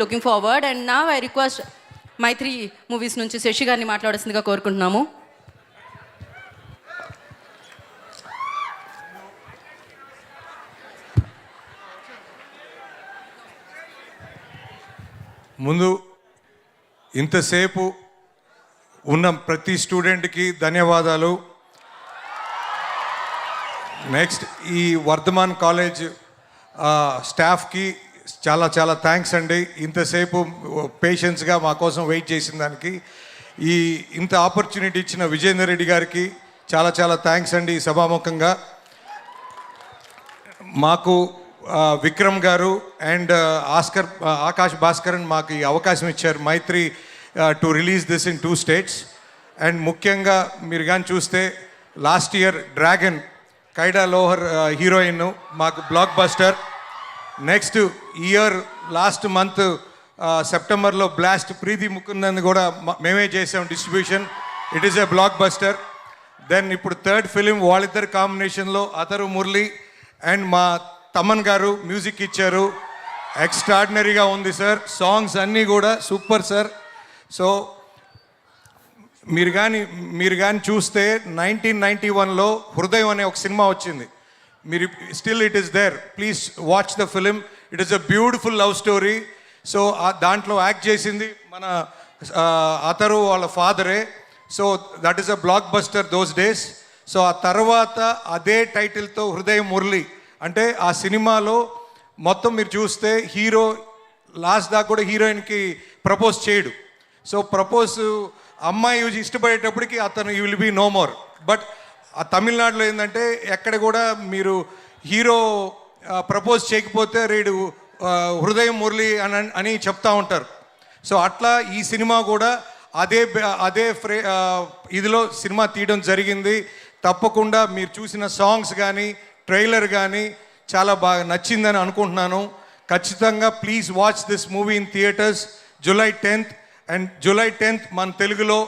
Looking forward. And నా I request Mythri movies నుంచి శశి గారిని మాట్లాడాల్సిందిగా కోరుకుంటున్నాము. ముందు ఇంతసేపు ఉన్న ప్రతి స్టూడెంట్కి ధన్యవాదాలు. నెక్స్ట్ ఈ వర్ధమాన్ కాలేజ్ స్టాఫ్కి చాలా చాలా థ్యాంక్స్ అండి. ఇంతసేపు పేషెన్స్గా మా కోసం వెయిట్ చేసిన దానికి. ఇంత ఆపర్చునిటీ ఇచ్చిన విజేందర్ రెడ్డి గారికి చాలా చాలా థ్యాంక్స్ అండి. సభాముఖంగా మాకు విక్రమ్ గారు అండ్ ఆకాష్ భాస్కరన్ మాకు ఈ అవకాశం ఇచ్చారు Mythri to release this in 2 states. And ముఖ్యంగా మీరు కానీ చూస్తే last year dragon Kayadu Lohar heroine మాకు blockbuster. Next year last month సెప్టెంబర్లో బ్లాస్ట్ ప్రీతి ముకుందన్ కూడా మేమే చేసాం distribution. It is a blockbuster. Then ఇప్పుడు థర్డ్ ఫిలిం వాళ్ళిద్దరు కాంబినేషన్లో అతరు మురళి అండ్ మా తమన్ గారు మ్యూజిక్ ఇచ్చారు. ఎక్స్ట్రాడినరీగా ఉంది సార్. సాంగ్స్ అన్నీ కూడా సూపర్ సార్. సో మీరు కానీ చూస్తే 1991లో హృదయం అనే ఒక సినిమా వచ్చింది. మీరు still it is there. Please watch the film. It is a beautiful love story. So దాంట్లో యాక్ట్ చేసింది మన అతరు వాళ్ళ ఫాదరే. So that is a blockbuster those days. So ఆ తర్వాత అదే టైటిల్తో హృదయం మురళి అంటే ఆ సినిమాలో మొత్తం మీరు చూస్తే హీరో లాస్ట్ దాకా కూడా హీరోయిన్కి ప్రపోజ్ చేయడు. సో ప్రపోజ్ అమ్మాయి ఇష్టపడేటప్పటికి అతను you will be no more. But ఆ తమిళనాడులో ఏంటంటే ఎక్కడ కూడా మీరు హీరో ప్రపోజ్ చేయకపోతే రీడు హృదయం మురళి అని చెప్తా ఉంటారు. సో అట్లా ఈ సినిమా కూడా అదే ఇదిలో సినిమా తీయడం జరిగింది. తప్పకుండా మీరు చూసిన సాంగ్స్ కానీ ట్రైలర్ కానీ చాలా బాగా నచ్చిందని అనుకుంటున్నాను. ఖచ్చితంగా please watch this movie in theatres July 10th. And July 10th మన తెలుగులో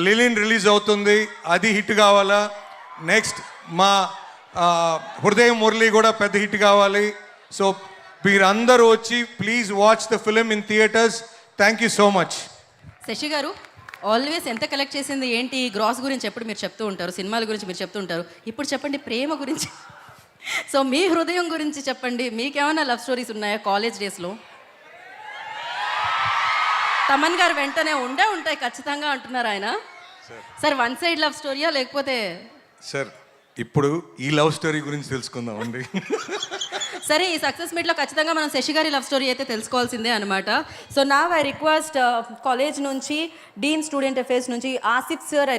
లిలిన్ రిలీజ్ అవుతుంది. అది హిట్ కావాలా. నెక్స్ట్ మా హృదయం మురళి కూడా పెద్ద హిట్ కావాలి. సో మీరందరూ వచ్చి please watch the film in theatres. Thank you so much. Sashi garu always ఎంత కలెక్ట్ చేసింది ఏంటి గ్రాస్ గురించి ఎప్పుడు మీరు చెప్తూ ఉంటారు, సినిమాల గురించి మీరు చెప్తూ ఉంటారు. ఇప్పుడు చెప్పండి ప్రేమ గురించి. సో మీ హృదయం గురించి చెప్పండి. మీకేమైనా లవ్ స్టోరీస్ ఉన్నాయా కాలేజ్ డేస్లో? తమన్ గారు వెంటనే ఉంటాయి ఖచ్చితంగా అంటున్నారు ఆయన. సార్ వన్ సైడ్ లవ్ స్టోరీయా లేకపోతే? సార్ ఇప్పుడు ఈ లవ్ స్టోరీ గురించి తెలుసుకుందాం అండి. సరే ఈ సక్సెస్ మీట్లో ఖచ్చితంగా మనం శశి గారి లవ్ స్టోరీ అయితే తెలుసుకోవాల్సిందే అనమాట. సో నా ఐ రిక్వెస్ట్ కాలేజ్ నుంచి డీన్ స్టూడెంట్ అఫేర్స్ నుంచి ఆసిఫ్ సార్